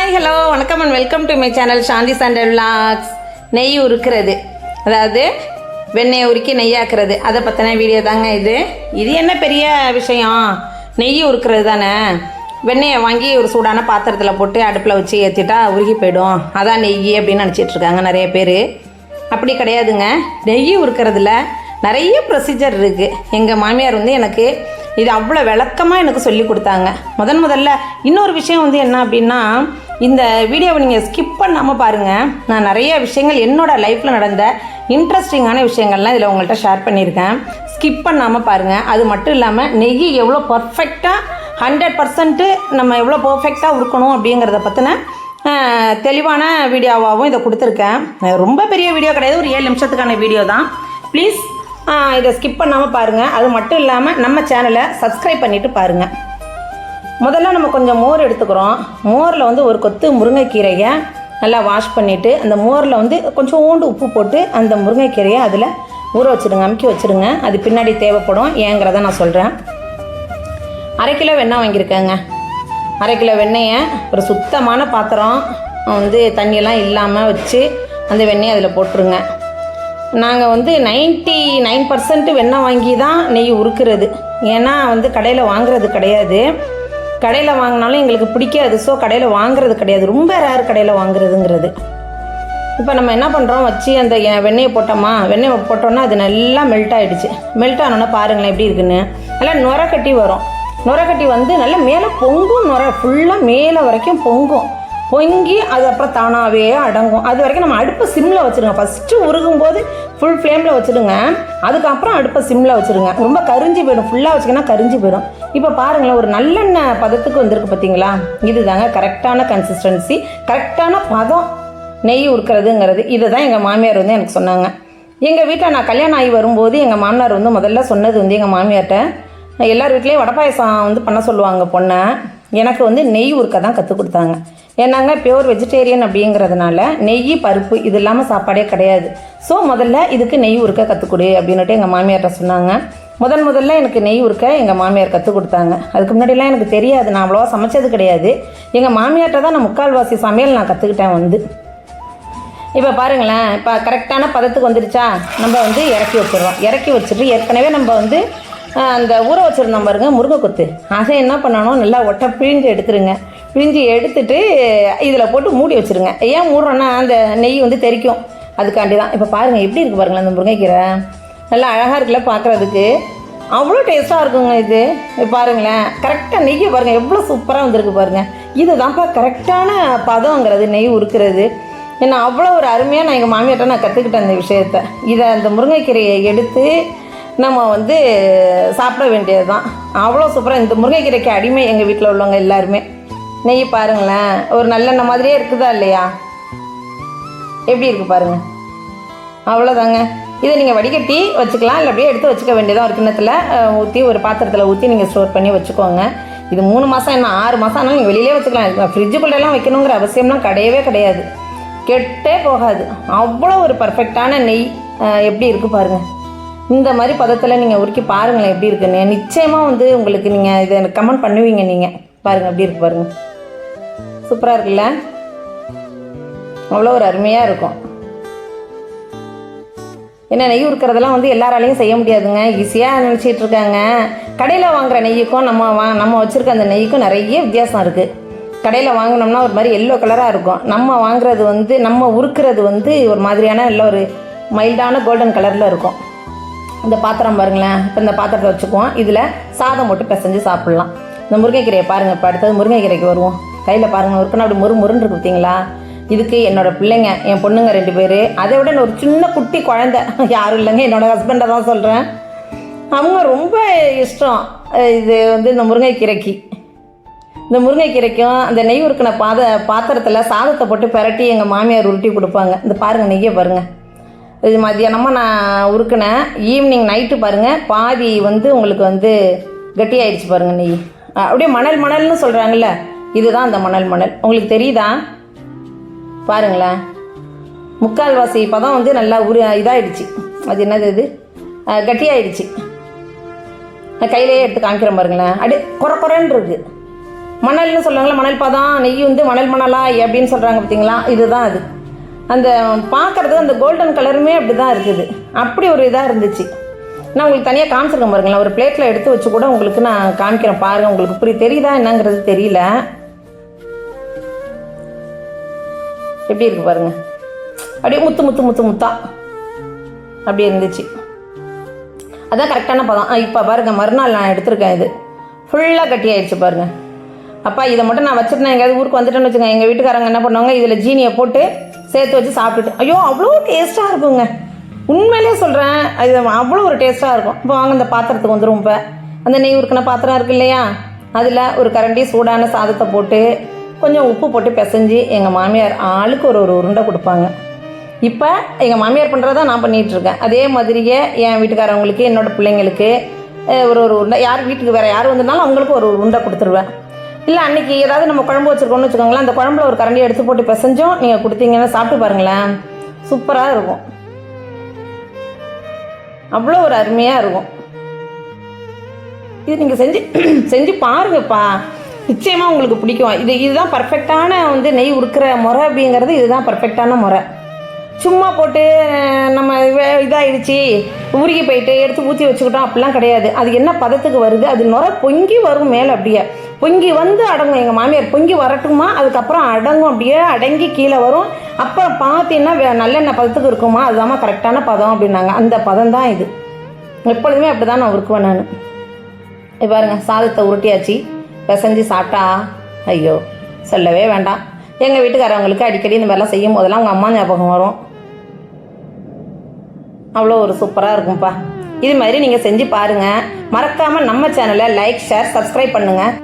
Hi hello வணக்கம் and welcome to my channel Shanthi சண்டல் vlogs. நெய் உருக்கிறது, அதாவது வெண்ணெயை உருக்கி நெய்யாக்குறது, அதை பற்றின வீடியோ தாங்க இது. இது என்ன பெரிய விஷயம், நெய் உருக்கிறது தானே. வெண்ணெயை வாங்கி ஒரு சூடான பாத்திரத்தில் போட்டு அடுப்பில் வச்சு ஏற்றிட்டா உருகி போயிடும், அதான் நெய் அப்படின்னு நினச்சிட்ருக்காங்க நிறைய பேர். அப்படி கிடையாதுங்க. நெய் உருக்கிறதுல நிறைய ப்ரொசீஜர் இருக்குது. எங்கள் மாமியார் எனக்கு இது அவ்வளோ விளக்கமாக எனக்கு சொல்லி கொடுத்தாங்க. முதல்ல இன்னொரு விஷயம் என்ன அப்படின்னா, இந்த வீடியோவை நீங்கள் ஸ்கிப் பண்ணாமல் பாருங்கள். நான் நிறைய விஷயங்கள் என்னோடய லைஃப்பில் நடந்த இன்ட்ரெஸ்டிங்கான விஷயங்கள்லாம் இதில் உங்கள்கிட்ட ஷேர் பண்ணியிருக்கேன். ஸ்கிப் பண்ணாமல் பாருங்கள். அது மட்டும் இல்லாமல் நெய் எவ்வளோ பர்ஃபெக்டாக 100% நம்ம எவ்வளோ பர்ஃபெக்டாக உருக்கணும் அப்படிங்கிறத பற்றின தெளிவான வீடியோவாகவும் இதை கொடுத்துருக்கேன். ரொம்ப பெரிய வீடியோ கிடையாது, ஒரு 7 நிமிஷத்துக்கான வீடியோ தான். ப்ளீஸ் இதை ஸ்கிப் பண்ணாமல் பாருங்கள். அது மட்டும் இல்லாமல் நம்ம சேனலை சப்ஸ்கிரைப் பண்ணிவிட்டு பாருங்கள். முதல்ல நம்ம கொஞ்சம் மோர் எடுத்துக்கிறோம். மோரில் ஒரு கொத்து முருங்கைக்கீரையை நல்லா வாஷ் பண்ணிவிட்டு அந்த மோரில் கொஞ்சம் உப்பு போட்டு அந்த முருங்கைக்கீரையை அதில் ஊற வச்சுடுங்க, அமுக்கி வச்சுடுங்க. அது பின்னாடி தேவைப்படும், ஏங்கிறத நான் சொல்கிறேன். 1/2 கிலோ வெண்ணெய் வாங்கியிருக்கேங்க. 1/2 கிலோ வெண்ணெயை ஒரு சுத்தமான பாத்திரம் தண்ணியெல்லாம் இல்லாமல் வச்சு அந்த வெண்ணெயை அதில் போட்டுருங்க. நாங்கள் 99% வெண்ணெய் வாங்கி தான் நெய் உருக்கிறது. ஏன்னா கடையில் வாங்குறது கிடையாது. கடையில் வாங்கினாலும் எங்களுக்கு பிடிக்காது. ஸோ கடையில் வாங்குறது கிடையாது, ரொம்ப ரேர் கடையில் வாங்குறதுங்கிறது. இப்போ நம்ம என்ன பண்ணுறோம், வச்சு அந்த வெண்ணெயை போட்டோமா, வெண்ணெயை போட்டோன்னா அது நல்லா மெல்ட் ஆகிடுச்சு. மெல்ட் ஆனோன்னா பாருங்களேன் எப்படி இருக்குன்னு. நல்லா நுர கட்டி வரும். நுர கட்டி நல்லா மேலே பொங்கும். நுர ஃபுல்லாக மேலே வரைக்கும் பொங்கி அது அப்புறம் தானாகவே அடங்கும். அது வரைக்கும் நம்ம அடுப்பை சிம்மில் வச்சுருங்க. ஃபஸ்ட்டு உருகும்போது ஃபுல் ஃப்ளேமில் வச்சுடுங்க. அதுக்கப்புறம் அடுப்பை சிம்மில் வச்சுருங்க. ரொம்ப கரிஞ்சு போயிடும். ஃபுல்லாக வச்சுக்கினா கரிஞ்சு போயிடும். இப்போ பாருங்களேன், ஒரு நல்லெண்ணெய் பதத்துக்கு வந்திருக்கு பார்த்தீங்களா. இது தாங்க கரெக்டான கன்சிஸ்டன்சி, கரெக்டான பதம் நெய் உருக்கிறதுங்கிறது. இதை தான் எங்கள் மாமியார் எனக்கு சொன்னாங்க. எங்கள் வீட்டில் நான் கல்யாணம் ஆகி வரும்போது எங்கள் மாமனார் முதல்ல சொன்னது எங்கள் மாமியார்கிட்ட, எல்லார் வீட்லேயும் வடை பாயசம் பண்ண சொல்லுவாங்க பொண்ணை. எனக்கு நெய் உருக்க தான் கற்றுக் கொடுத்தாங்க. ஏன்னாங்க பியூர் வெஜிடேரியன் அப்படிங்கிறதுனால நெய் பருப்பு இது இல்லாமல் சாப்பாடே கிடையாது. ஸோ முதல்ல இதுக்கு நெய் உருக்க கற்றுக்கொடு அப்படின்னுட்டு எங்கள் மாமியார்கிட்ட சொன்னாங்க. முதல்ல எனக்கு நெய் உருக்க எங்கள் மாமியார் கற்றுக் கொடுத்தாங்க. அதுக்கு முன்னாடிலாம் எனக்கு தெரியாது, நான் அவ்வளோவா சமைச்சது கிடையாது. எங்கள் மாமியார்கிட்ட தான் நான் முக்கால்வாசி சமையல் நான் கற்றுக்கிட்டேன். இப்போ பாருங்களேன், இப்போ கரெக்டான பதத்துக்கு வந்துடுச்சா, நம்ம இறக்கி வச்சிடுறோம். இறக்கி வச்சுட்டு ஏற்கனவே நம்ம அந்த ஊற வச்சுருந்தோம் பாருங்க முருங்கை கொத்து, அதை என்ன பண்ணணும், நல்லா ஒட்டை பிழிஞ்சு எடுத்துருங்க. பிழிஞ்சு எடுத்துட்டு இதில் போட்டு மூடி வச்சுருங்க. ஏன் மூடுறோன்னா அந்த நெய் தெரிக்கும், அதுக்காண்டி தான். இப்போ பாருங்கள் எப்படி இருக்குது பாருங்களேன், அந்த முருங்கைக்கீரை நல்லா அழகாக இருக்குல்ல பார்க்குறதுக்கு. அவ்வளோ டேஸ்ட்டாக இருக்குங்க இது. பாருங்களேன், கரெக்டாக நெய்யை பாருங்கள் எவ்வளோ சூப்பராக வந்திருக்கு பாருங்கள். இது தான்ப்பா கரெக்டான பதங்கிறது நெய் உருக்கிறது. ஏன்னா அவ்வளோ ஒரு அருமையாக நான் எங்கள் மாமியார்ட்ட நான் கற்றுக்கிட்டேன் அந்த விஷயத்தை. இதை அந்த முருங்கைக்கீரையை எடுத்து நம்ம சாப்பிட வேண்டியது தான். அவ்வளோ சூப்பராக. இந்த முருங்கைக்கீரைக்கு அடிமை எங்கள் வீட்டில் உள்ளவங்க எல்லாருமே. நெய் பாருங்களேன், ஒரு நல்லெண்ணெய் மாதிரியே இருக்குதா இல்லையா, எப்படி இருக்குது பாருங்கள். அவ்வளோதாங்க. இதை நீங்கள் வடிகட்டி வச்சுக்கலாம், இல்லை அப்படியே எடுத்து வச்சுக்க வேண்டியதான். ஒரு கிண்ணத்தில் ஊற்றி ஒரு பாத்திரத்தில் ஊற்றி நீங்கள் ஸ்டோர் பண்ணி வச்சுக்கோங்க. இது 3 மாதம் என்ன 6 மாதம் ஆனாலும் நீங்கள் வெளியிலே வச்சுக்கலாம். ஃப்ரிட்ஜுக்குள்ளெல்லாம் வைக்கணுங்கிற அவசியம்லாம் கிடையவே கிடையாது. கெட்டே போகாது. அவ்வளோ ஒரு பர்ஃபெக்டான நெய் எப்படி இருக்குது பாருங்கள். இந்த மாதிரி பதத்தில் நீங்கள் உருக்கி பாருங்களேன் எப்படி இருக்குன்னு. நிச்சயமாக உங்களுக்கு நீங்கள் இதை எனக்கு கமெண்ட் பண்ணுவீங்க. நீங்கள் பாருங்கள் எப்படி இருக்கு பாருங்கள். சூப்பராக இருக்குல்ல, அவ்வளோ ஒரு அருமையாக இருக்கும். ஏன்னா நெய் உருக்கிறதெல்லாம் எல்லாராலையும் செய்ய முடியாதுங்க, ஈஸியாக நினச்சிட்டு இருக்காங்க. கடையில் வாங்குகிற நெய்யுக்கும் நம்ம வச்சுருக்க அந்த நெய்யுக்கும் நிறைய வித்தியாசம் இருக்குது. கடையில் வாங்கினோம்னா ஒரு மாதிரி எல்லோ கலராக இருக்கும். நம்ம வாங்குறது நம்ம உருக்கிறது ஒரு மாதிரியான நல்ல ஒரு மைல்டான கோல்டன் கலரில் இருக்கும். இந்த பாத்திரம் பாருங்களேன். இப்போ இந்த பாத்திரத்தை வச்சுக்குவோம். இதில் சாதம் போட்டு பிசைஞ்சு சாப்பிட்லாம். இந்த முருங்கைக்கீரையை பாருங்கள். இப்போ அடுத்தது முருங்கைக்கீரைக்கு வருவோம். கையில் பாருங்கள், ஒருக்கணும் அப்படி முருன்னு இருக்கு பார்த்தீங்களா. இதுக்கு என்னோடய பிள்ளைங்க, என் பொண்ணுங்க 2 பேர், அதை விட ஒரு சின்ன குட்டி குழந்தை, யாரும் இல்லைங்க, என்னோடய ஹஸ்பண்டை தான் சொல்கிறேன். அவங்க ரொம்ப இஷ்டம் இது இந்த முருங்கைக்கீரைக்கு. இந்த முருங்கைக்கீரைக்கும் அந்த நெய் உருக்கின பாத்திரத்தில் சாதத்தை போட்டு பிரட்டி எங்கள் மாமியார் உருட்டி கொடுப்பாங்க. இந்த பாருங்கள் நெய்யை பாருங்கள். இது மத்தியானமாக நான் உருக்கினேன். ஈவினிங் நைட்டு பாருங்கள் பாதி உங்களுக்கு கட்டியாயிடுச்சு பாருங்கள் நெய். அப்படியே மணல்னு சொல்கிறாங்கல்ல, இதுதான் அந்த மணல். உங்களுக்கு தெரியுதா பாருங்களேன். முக்கால்வாசி பதம் நல்லா இதாகிடுச்சு. அது என்னது, இது கட்டியாயிடுச்சு. கையிலேயே எடுத்து காமிக்கிறேன் பாருங்களேன். அப்படியே குறைன்னு இருக்குது. மணல்னு சொல்கிறாங்களா, மணல் பதம், நெய் வந்து மணல் மணலாய் அப்படின்னு சொல்கிறாங்க பார்த்தீங்களா, இதுதான் அது. அந்த பார்க்குறது அந்த கோல்டன் கலருமே அப்படி தான் இருக்குது. அப்படி ஒரு இதாக இருந்துச்சு. நான் உங்களுக்கு தனியாக காமிச்சிருக்கேன் பாருங்களேன். ஒரு பிளேட்டில் எடுத்து வச்சு கூட உங்களுக்கு நான் காமிக்கிறேன் பாருங்கள். உங்களுக்கு தெரியுதா என்னங்கிறது தெரியல. எப்படி இருக்கு பாருங்கள், அப்படியே முத்து முத்து முத்து முத்தா அப்படி இருந்துச்சு. அதான் கரெக்டான பதம். இப்போ பாருங்கள், மறுநாள் நான் எடுத்திருக்கேன். இது ஃபுல்லாக கட்டி ஆயிடுச்சு பாருங்கள். அப்பா இதை மட்டும் நான் வச்சுருந்தேன், எங்கேயாவது ஊருக்கு வந்துட்டேன்னு வச்சுக்கோங்க, எங்கள் வீட்டுக்காரங்க என்ன பண்ணுவாங்க, இதில் ஜீனியை போட்டு சேர்த்து வச்சு சாப்பிட்டுட்டு, ஐயோ அவ்வளோ டேஸ்ட்டாக இருக்குங்க. உண்மையிலே சொல்கிறேன், அது அவ்வளோ ஒரு டேஸ்ட்டாக இருக்கும். இப்போ வாங்க இந்த பாத்திரத்துக்கு வந்துடும். இப்போ அந்த நெய் உருக்கின பாத்திரம் இருக்குது இல்லையா, அதில் ஒரு கரண்டி சூடான சாதத்தை போட்டு கொஞ்சம் உப்பு போட்டு பிசைஞ்சு எங்கள் மாமியார் ஆளுக்கு ஒரு ஒரு உருண்டை கொடுப்பாங்க. இப்போ எங்கள் மாமியார் பண்ணுறதா நான் பண்ணிகிட்ருக்கேன். அதே மாதிரியே என் வீட்டுக்காரவங்களுக்கு, என்னோடய பிள்ளைங்களுக்கு ஒரு ஒரு உருண்டை, யார் வீட்டுக்கு வேறு யார் வந்திருந்தாலும் அவங்களுக்கு ஒரு உருண்டை கொடுத்துருவேன். இல்லை அன்றைக்கி ஏதாவது நம்ம குழம்பு வச்சுருக்கோம்னு வச்சுக்கோங்களேன், அந்த குழம்புல ஒரு கரண்டியை எடுத்து போட்டு பிசைஞ்சோம் நீங்கள் கொடுத்தீங்கன்னா சாப்பிட்டு பாருங்களேன், சூப்பராக இருக்கும். அவ்வளோ ஒரு அருமையாக இருக்கும். இது நீங்கள் செஞ்சு பாருங்கப்பா, நிச்சயமாக உங்களுக்கு பிடிக்கும். இதுதான் பர்ஃபெக்டான வந்து நெய் உருக்கிற முறை அப்படிங்கிறது. இதுதான் பர்ஃபெக்டான முறை. சும்மா போட்டு நம்ம இதாகிடுச்சு உருகி போயிட்டு எடுத்து ஊற்றி வச்சுக்கிட்டோம் அப்படிலாம் கிடையாது. அது என்ன பதத்துக்கு வருது, அது நுரை பொங்கி வரும் மேலே, அப்படியே பொங்கி வந்து அடங்கும். எங்கள் மாமியார் பொங்கி வரட்டுமா, அதுக்கப்புறம் அடங்கும், அப்படியே அடங்கி கீழே வரும். அப்புறம் பார்த்தீங்கன்னா நல்லெண்ணெய் பதத்துக்கு இருக்குமா, அதுதாம்மா கரெக்டான பதம் அப்படின்னாங்க. அந்த பதம் தான் இது. எப்பொழுதுமே அப்படி தான் நான் உருக்குவேன் நான். இப்போ பாருங்க, சாதத்தை உருட்டியாச்சு, பிசைஞ்சு சாப்பிட்டா ஐயோ சொல்லவே வேண்டாம். எங்கள் வீட்டுக்காரவங்களுக்கு அடிக்கடி இந்த மாதிரிலாம் செய்யும் போதெல்லாம் அவங்க அம்மா ஞாபகம் வரும். அவ்வளோ ஒரு சூப்பராக இருக்கும்ப்பா. இது மாதிரி நீங்கள் செஞ்சு பாருங்கள். மறக்காமல் நம்ம சேனலை லைக், ஷேர், சப்ஸ்கிரைப் பண்ணுங்கள்.